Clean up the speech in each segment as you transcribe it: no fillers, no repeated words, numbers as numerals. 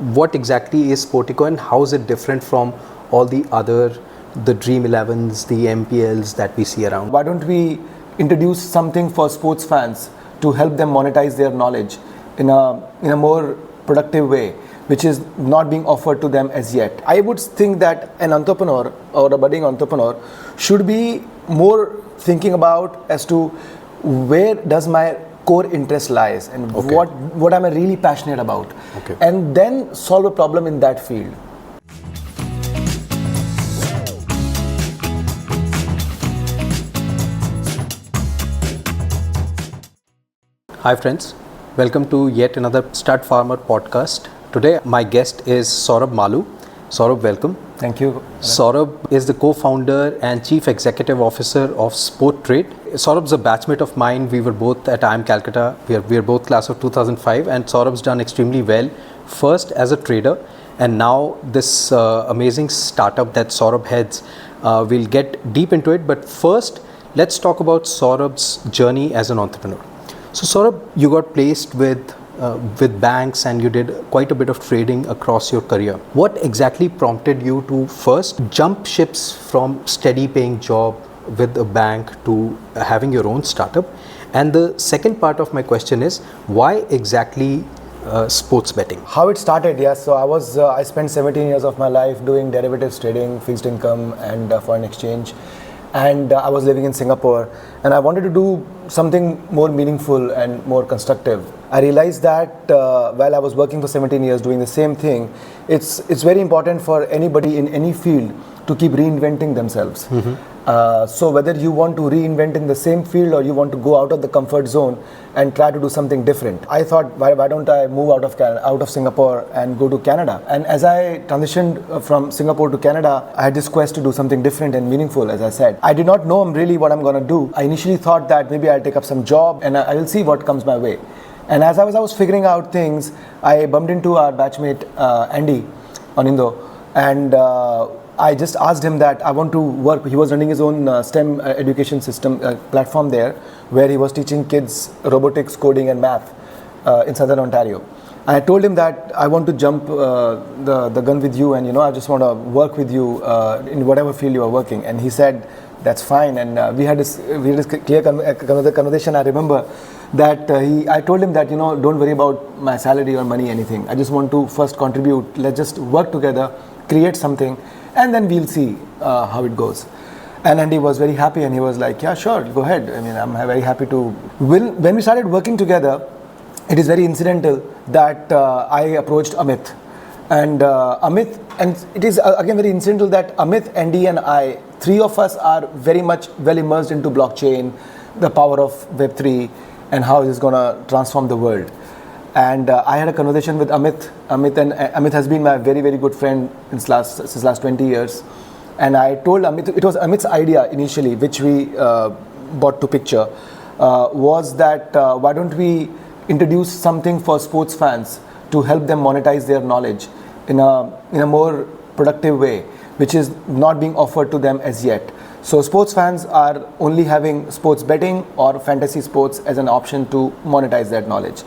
What exactly is Sportiqo and how is it different from all the Dream 11s, the MPLs that we see around? Why don't we introduce something for sports fans to help them monetize their knowledge in a more productive way, which is not being offered to them as yet. I would think that an entrepreneur or a budding entrepreneur should be more thinking about as to where does my core interest lies and what am I really passionate about, and then solve a problem in that field. Hi friends, welcome to yet another Stud Farmer podcast. Today my guest is Saurabh Maloo. Saurabh, welcome. Thank you. Saurabh is the co-founder and chief executive officer of Sport Trade. Saurabh's a batchmate of mine. We were both at IIM Calcutta. We are both class of 2005, and Saurabh's done extremely well. First as a trader, and now this amazing startup that Saurabh heads. We'll get deep into it, but first let's talk about Saurabh's journey as an entrepreneur. So Saurabh, you got placed with banks and you did quite a bit of trading across your career. What exactly prompted you to first jump ships from steady paying job with a bank to having your own startup? And the second part of my question is, why exactly sports betting? How it started, yes. So I spent 17 years of my life doing derivatives trading, fixed income and foreign exchange. And I was living in Singapore, and I wanted to do something more meaningful and more constructive. I realized that while I was working for 17 years doing the same thing, it's very important for anybody in any field to keep reinventing themselves. So whether you want to reinvent in the same field or you want to go out of the comfort zone and try to do something different, I thought, why don't I move out of Singapore and go to Canada? And as I transitioned from Singapore to Canada, I had this quest to do something different and meaningful, as I said. I did not know really what I'm going to do. I initially thought that maybe I'll take up some job and I will see what comes my way. And as I was figuring out things, I bumped into our batchmate Andy Onindo, and I just asked him that I want to work. He was running his own STEM education system platform there, where he was teaching kids robotics, coding and math in Southern Ontario. And I told him that I want to jump the gun with you, and I just want to work with you in whatever field you are working. And he said, that's fine. And we had this clear conversation. I remember that I told him that, don't worry about my salary or money, anything. I just want to first contribute. Let's just work together, create something, and then we'll see how it goes. And Andy was very happy, and he was like, yeah, sure, go ahead. I mean, I'm very happy to. When we started working together, it is very incidental that I approached Amit. And it is again very incidental that Amit, Andy and I, three of us are very much well immersed into blockchain, the power of Web3, and how it is going to transform the world. And I had a conversation with Amit. Amit has been my very, very good friend since last 20 years. And I told Amit, it was Amit's idea initially, which we brought to picture, was that why don't we introduce something for sports fans to help them monetize their knowledge in a more productive way, which is not being offered to them as yet. So sports fans are only having sports betting or fantasy sports as an option to monetize that knowledge.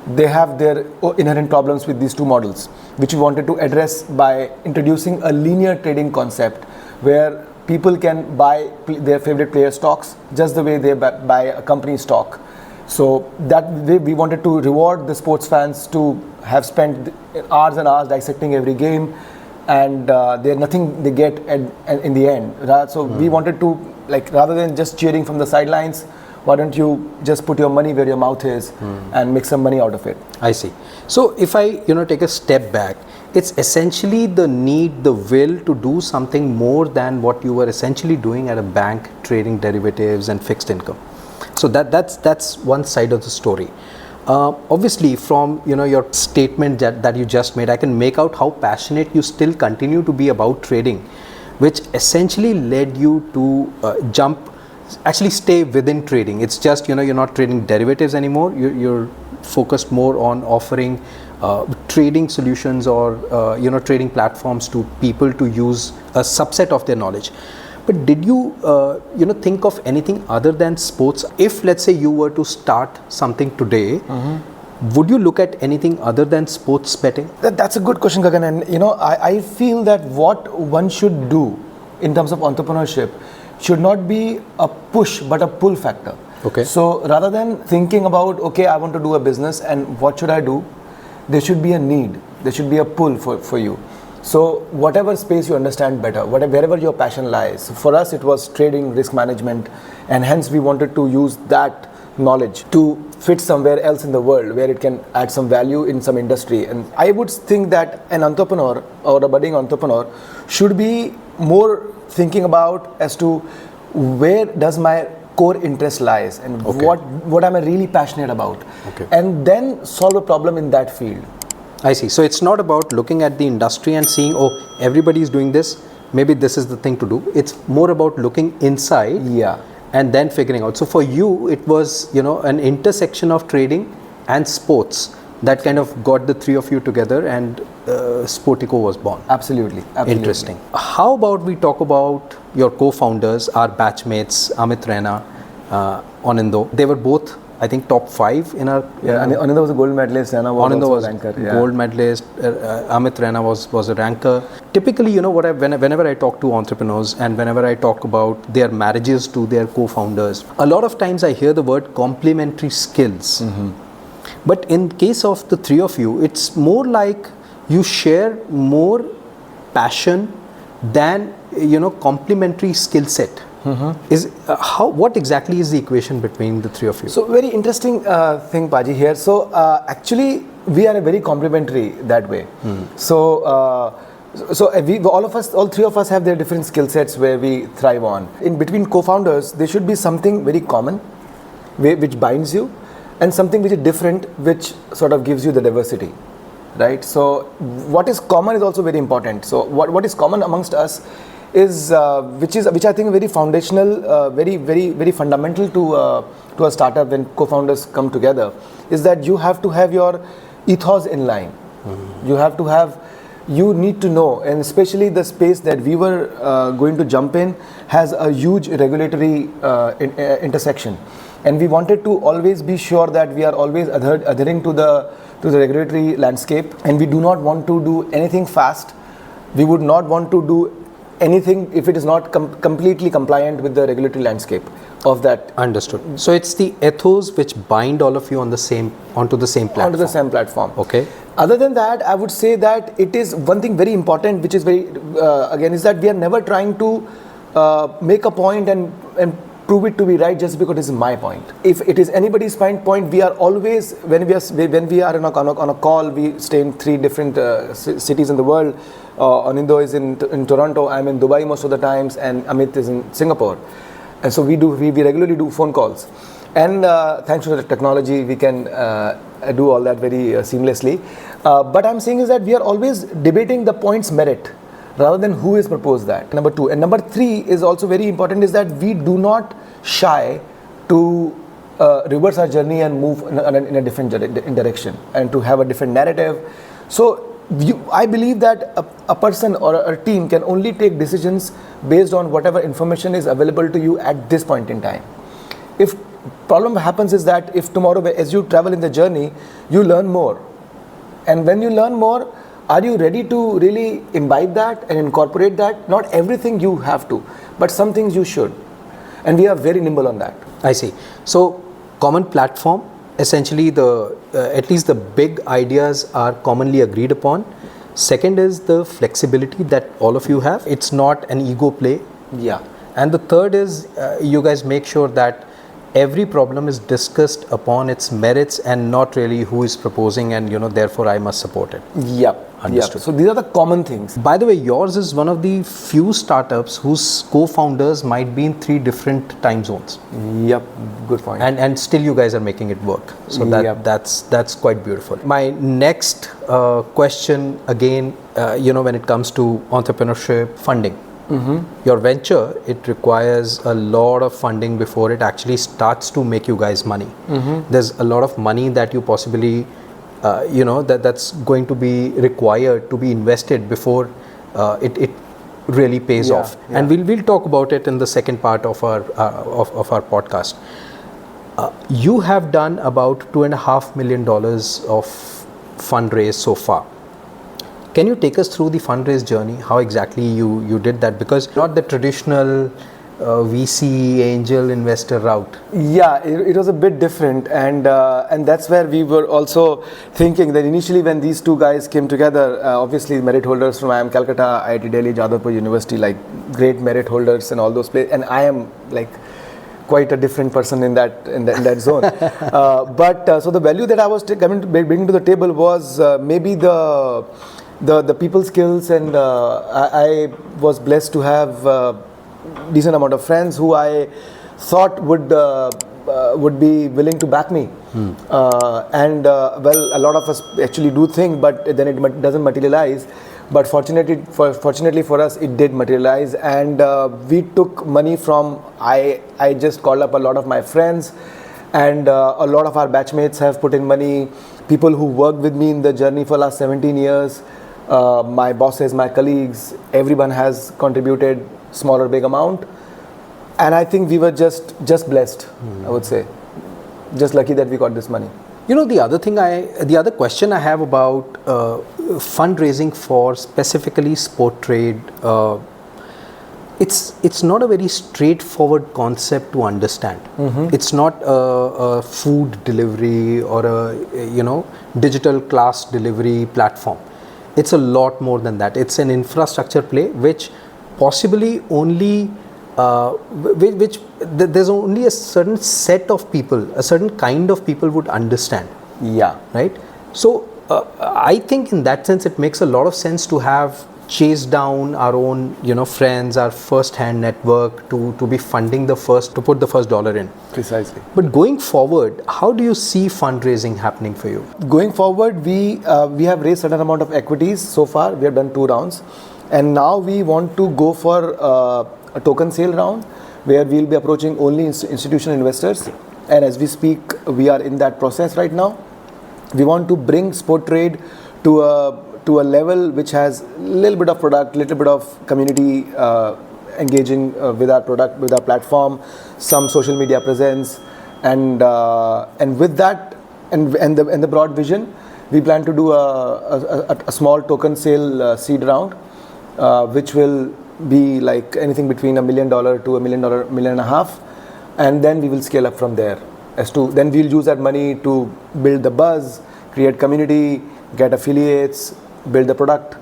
They have their inherent problems with these two models, which we wanted to address by introducing a linear trading concept where people can buy their favorite player stocks just the way they buy a company stock. So that way we wanted to reward the sports fans to have spent hours and hours dissecting every game, and there's nothing they get in the end. Right? So we wanted to, rather than just cheering from the sidelines, why don't you just put your money where your mouth is and make some money out of it? I see. So if I take a step back, it's essentially the need, the will to do something more than what you were essentially doing at a bank, trading derivatives and fixed income. So that's one side of the story. Obviously, from your statement that you just made, I can make out how passionate you still continue to be about trading, which essentially led you to actually stay within trading. It's just you're not trading derivatives anymore. You're focused more on offering trading solutions or trading platforms to people to use a subset of their knowledge. But did you think of anything other than sports? If let's say you were to start something today, Would you look at anything other than sports betting? That's a good question, Gagan. And I feel that what one should do in terms of entrepreneurship should not be a push but a pull factor. Okay. So rather than thinking about, okay, I want to do a business and what should I do, there should be a need, there should be a pull for you. So whatever space you understand better, wherever your passion lies. For us, it was trading, risk management, and hence we wanted to use that knowledge to fit somewhere else in the world where it can add some value in some industry. And I would think that an entrepreneur or a budding entrepreneur should be more thinking about as to where does my core interest lies and what am I really passionate about, and then solve a problem in that field. I see. So it's not about looking at the industry and seeing, oh, everybody is doing this, maybe this is the thing to do. It's more about looking inside and then figuring out. So for you, it was, an intersection of trading and sports that kind of got the three of you together, and Sportiqo was born. Absolutely. Interesting. How about we talk about your co-founders, our batchmates, Amit Raina, Anindo. They were both, I think, top 5 in our... Anindo was a gold medalist, Raina was a ranker. Gold medalist, Amit Raina was a ranker. Typically, whenever I talk to entrepreneurs and whenever I talk about their marriages to their co-founders, a lot of times I hear the word complementary skills. But in case of the three of you, it's more like you share more passion than, complementary skill set. What exactly is the equation between the three of you? So very interesting thing, Paji, here. So actually, we are very complementary that way. So all three of us have their different skill sets where we thrive on. In between co-founders, there should be something very common, which binds you, and something which is different, which sort of gives you the diversity, right? So what is common is also very important. So what is common amongst us is which I think very foundational, very fundamental to a startup when co-founders come together, is that you have to have your ethos in line. You need to know, and especially the space that we were going to jump in has a huge regulatory intersection, and we wanted to always be sure that we are always adhering to the regulatory landscape, and we do not want to do anything fast. We would not want to do anything if it is not completely compliant with the regulatory landscape of that. Understood. So it's the ethos which bind all of you onto the same platform. Onto the same platform. Okay. Other than that, I would say that it is one thing very important, which is very again, is that we are never trying to make a point and prove it to be right just because it is my point. If it is anybody's point, we are always, when we are on a call, we stay in 3 different cities in the world. Anindo is in Toronto, I'm in Dubai most of the times, and Amit is in Singapore. And so we regularly do phone calls. And thanks to the technology, we can do all that very seamlessly. But I'm saying is that we are always debating the point's merit rather than who has proposed that. Number 2. And number 3 is also very important, is that we do not shy to reverse our journey and move in a different direction and to have a different narrative. So I believe that a person or a team can only take decisions based on whatever information is available to you at this point in time. If problem happens is that if tomorrow, as you travel in the journey, you learn more. And when you learn more, are you ready to really imbibe that and incorporate that? Not everything you have to, but some things you should. And we are very nimble on that. I see. So common platform, essentially at least the big ideas are commonly agreed upon. Second is the flexibility that all of you have. It's not an ego play. Yeah. And the third is you guys make sure that every problem is discussed upon its merits and not really who is proposing and therefore I must support it. Yep. Understood. Yep. So these are the common things. By the way, yours is one of the few startups whose co-founders might be in 3 different time zones. Yep. Good point. And still you guys are making it work. So that's quite beautiful. My next question again, when it comes to entrepreneurship, funding. Your venture, it requires a lot of funding before it actually starts to make you guys money. There's a lot of money that you possibly that's going to be required to be invested before it really pays off. And we'll talk about it in the second part of our podcast. You have done about $2.5 million of fundraise so far. Can you take us through the fundraise journey? How exactly you did that? Because not the traditional VC angel investor route. Yeah, it was a bit different, and that's where we were also thinking that initially when these two guys came together, obviously merit holders from IIM Calcutta, IIT Delhi, Jadavpur University, like great merit holders and all those places, and I am like quite a different person in that zone. So the value that I was bringing to the table was maybe the people skills, and I was blessed to have decent amount of friends who I thought would be willing to back me. Well, a lot of us actually do think, but then it doesn't materialize. But fortunately for us, it did materialize, and we took money from. I just called up a lot of my friends, and a lot of our batchmates have put in money. People who worked with me in the journey for last 17 years, my bosses, my colleagues, everyone has contributed small or big amount, and I think we were just blessed. I would say, just lucky that we got this money. You know, the other question I have about fundraising for specifically sport trade, it's not a very straightforward concept to understand. It's not a food delivery or a digital class delivery platform. It's a lot more than that. It's an infrastructure play which possibly only there's only a certain set of people, a certain kind of people would understand. Yeah. Right? So I think in that sense it makes a lot of sense to have chased down our own friends, our first hand network to be funding to put the first dollar in. Precisely. But going forward, how do you see fundraising happening for you? Going forward, we have raised certain amount of equities so far. We have done 2 rounds, and now we want to go for a token sale round where we'll be approaching only institutional investors, and as we speak we are in that process right now. We want to bring sport trade to a level which has a little bit of product, little bit of community engaging with our product, with our platform, some social media presence, and with that and the broad vision, we plan to do a small token sale seed round, which will be like anything between $1 million to $1.5 million, and then we will scale up from there. Then we'll use that money to build the buzz, create community, get affiliates, build the product,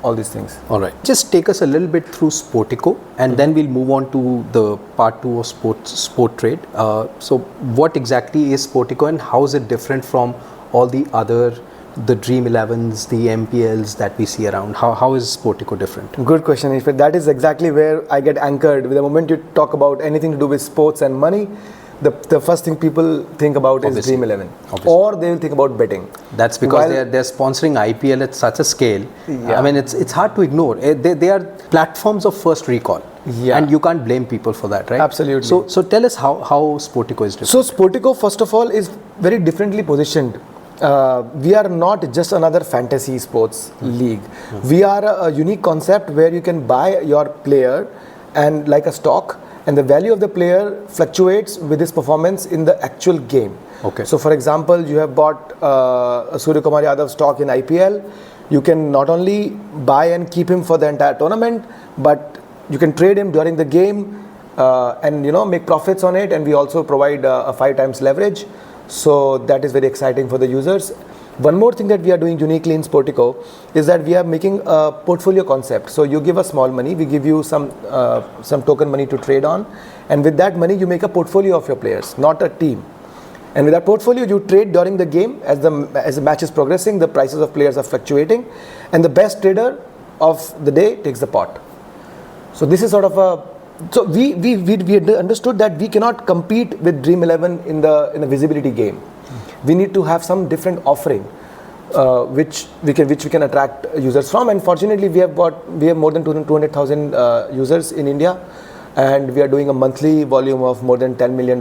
all these things. All right. Just take us a little bit through Sportiqo, and then we'll move on to the part 2 of sport trade. So what exactly is Sportiqo, and how is it different from all the Dream 11s, the MPLs that we see around? How is Sportiqo different? Good question, Ishwar. That is exactly where I get anchored. The moment you talk about anything to do with sports and money, the first thing people think about is Dream 11. Or they will think about betting. That's because they're sponsoring IPL at such a scale. Yeah. I mean, it's hard to ignore. They are platforms of first recall. Yeah. And you can't blame people for that, right? Absolutely. So tell us how Sportiqo is different. So Sportiqo, first of all, is very differently positioned. We are not just another fantasy sports league. We are a unique concept where you can buy your player and like a stock, and the value of the player fluctuates with his performance in the actual game. Okay. So for example, you have bought Surya Kumar Yadav stock in IPL. You can not only buy and keep him for the entire tournament, but you can trade him during the game and make profits on it. And we also provide a 5 times leverage. So that is very exciting for the users. One more thing that we are doing uniquely in Sportiqo is that we are making a portfolio concept. So you give us small money, we give you some token money to trade on, and with that money you make a portfolio of your players, not a team. And with that portfolio you trade during the game. As the match is progressing, the prices of players are fluctuating, and the best trader of the day takes the pot. So this is sort of a So we understood that we cannot compete with Dream 11 in the visibility game. We need to have some different offering, which we can attract users from. And fortunately, we have more than 200,000 users in India, and we are doing a monthly volume of more than $10 million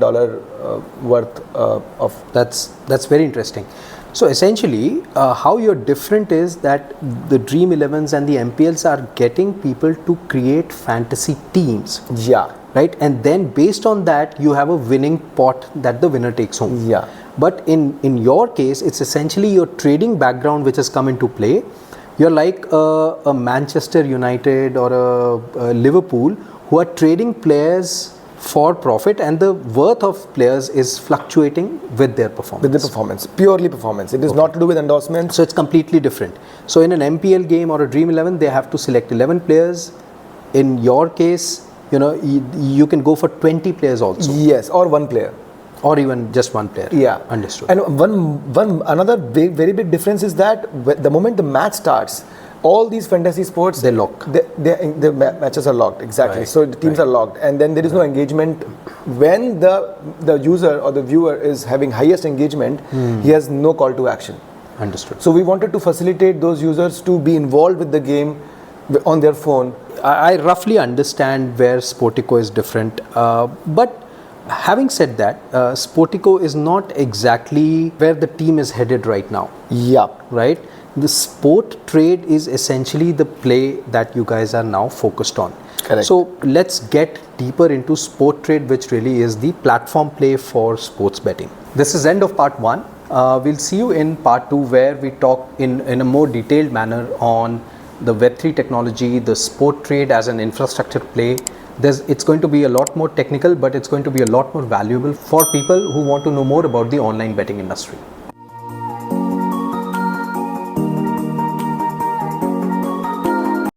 worth of. That's very interesting. So essentially, how you're different is that the Dream 11s and the MPLs are getting people to create fantasy teams. Yeah. right? And then based on that, you have a winning pot that the winner takes home. Yeah. But in your case, it's essentially your trading background which has come into play. You're like a Manchester United or a Liverpool who are trading players for profit, and the worth of players is fluctuating with their performance. With the performance, purely performance. It is not to do with endorsements. So it's completely different. So in an MPL game or a Dream 11, they have to select 11 players. In your case, you can go for 20 players also. Yes, or one player. Or even just one player. Yeah. Understood. And another very big difference is that the moment the match starts, all these fantasy sports, they lock. The matches are locked, exactly. Right. So the teams are locked, and then there is no engagement. When the user or the viewer is having highest engagement, he has no call to action. Understood. So we wanted to facilitate those users to be involved with the game on their phone. I roughly understand where Sportiqo is different, but having said that, Sportiqo is not exactly where the team is headed right now. Yeah. Right? The sport trade is essentially the play that you guys are now focused on. Correct. So let's get deeper into sport trade, which really is the platform play for sports betting. This is end of part 1. We'll see you in part 2, where we talk in a more detailed manner on the Web3 technology, the sport trade as an infrastructure play. It's going to be a lot more technical, but it's going to be a lot more valuable for people who want to know more about the online betting industry.